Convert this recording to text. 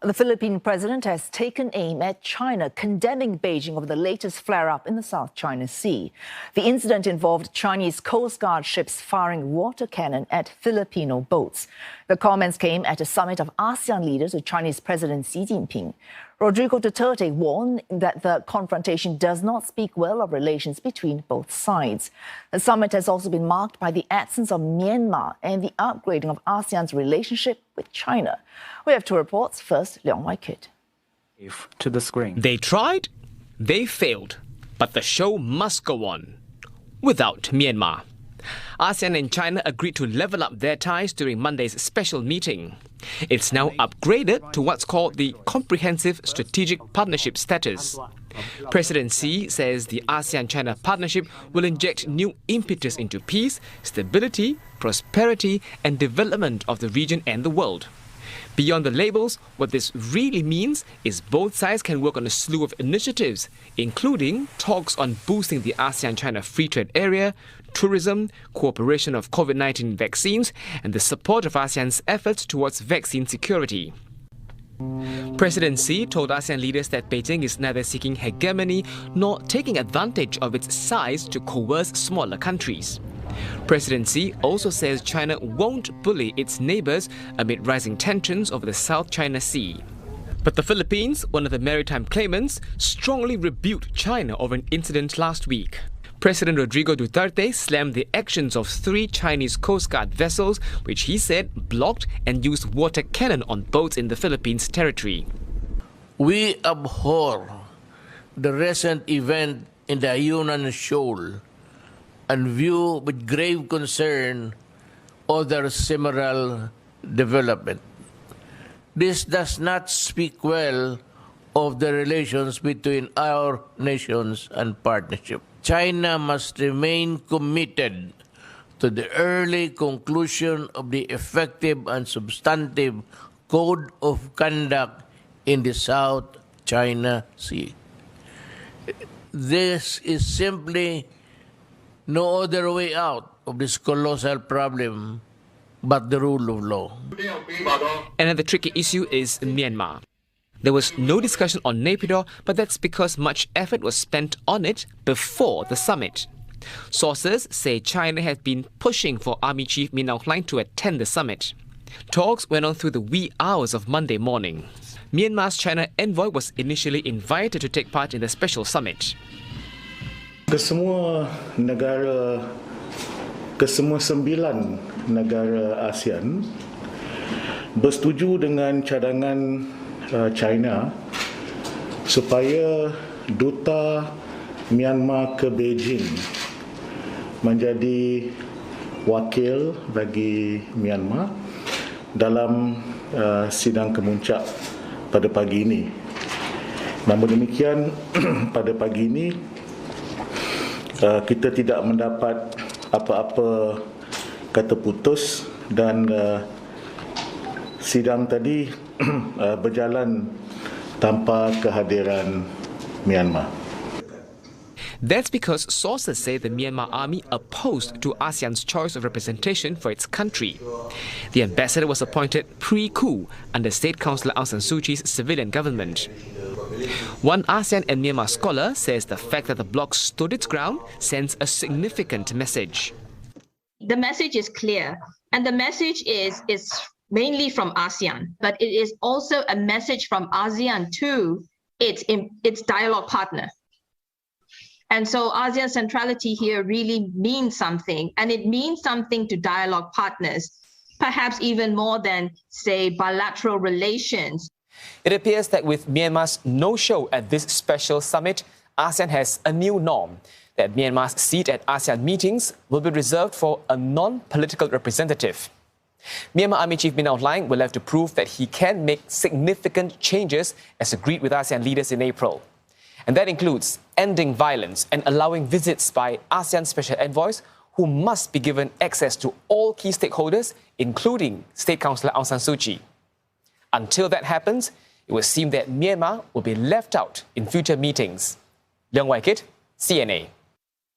The Philippine president has taken aim at China, condemning Beijing over the latest flare-up in the South China Sea. The incident involved Chinese coastguard ships firing water cannon at Filipino boats. The comments came at a summit of ASEAN leaders with Chinese President Xi Jinping. Rodrigo Duterte warned that the confrontation does not speak well of relations between both sides. The summit has also been marked by the absence of Myanmar and the upgrading of ASEAN's relationship with China. We have two reports. First, Leong Wai-kit. To the screen. They tried, they failed, but the show must go on. Without Myanmar. ASEAN and China agreed to level up their ties during Monday's special meeting. It's now upgraded to what's called the Comprehensive Strategic Partnership status. President Xi says the ASEAN-China partnership will inject new impetus into peace, stability, prosperity and development of the region and the world. Beyond the labels, what this really means is both sides can work on a slew of initiatives, including talks on boosting the ASEAN-China free trade area, tourism, cooperation of COVID-19 vaccines, and the support of ASEAN's efforts towards vaccine security. President Xi told ASEAN leaders that Beijing is neither seeking hegemony nor taking advantage of its size to coerce smaller countries. President Xi also says China won't bully its neighbours amid rising tensions over the South China Sea. But the Philippines, one of the maritime claimants, strongly rebuked China over an incident last week. President Rodrigo Duterte slammed the actions of 3 Chinese coastguard vessels, which he said blocked and used water cannon on boats in the Philippines territory. We abhor the recent event in the Yunnan Shoal and view with grave concern other similar development. This does not speak well of the relations between our nations and partnership. China must remain committed to the early conclusion of the effective and substantive code of conduct in the South China Sea. This is simply no other way out of this colossal problem but the rule of law. Another tricky issue is Myanmar. There was no discussion on Naypyidaw, but that's because much effort was spent on it before the summit. Sources say China had been pushing for Army Chief Min Aung Hlaing to attend the summit. Talks went on through the wee hours of Monday morning. Myanmar's China envoy was initially invited to take part in the special summit. Kesemua 9 negara ASEAN bersetuju dengan cadangan China supaya duta Myanmar ke Beijing menjadi wakil bagi Myanmar dalam sidang kemuncak pada pagi ini. Namun demikian, pada pagi ini kita tidak mendapat apa-apa kata putus dan sidang tadi berjalan tanpa kehadiran Myanmar. That's because sources say the Myanmar army opposed to ASEAN's choice of representation for its country. The ambassador was appointed pre-coup under State Councillor Aung San Suu Kyi's civilian government. One ASEAN and Myanmar scholar says the fact that the bloc stood its ground sends a significant message. The message is clear, and the message is mainly from ASEAN, but it is also a message from ASEAN to its dialogue partner. And so ASEAN centrality here really means something, and it means something to dialogue partners, perhaps even more than, say, bilateral relations. It appears that with Myanmar's no-show at this special summit, ASEAN has a new norm, that Myanmar's seat at ASEAN meetings will be reserved for a non-political representative. Myanmar Army Chief Min Aung Hlaing will have to prove that he can make significant changes as agreed with ASEAN leaders in April. And that includes ending violence and allowing visits by ASEAN special envoys who must be given access to all key stakeholders, including State Councillor Aung San Suu Kyi. Until that happens, it would seem that Myanmar will be left out in future meetings. Leong Wai-kit, CNA.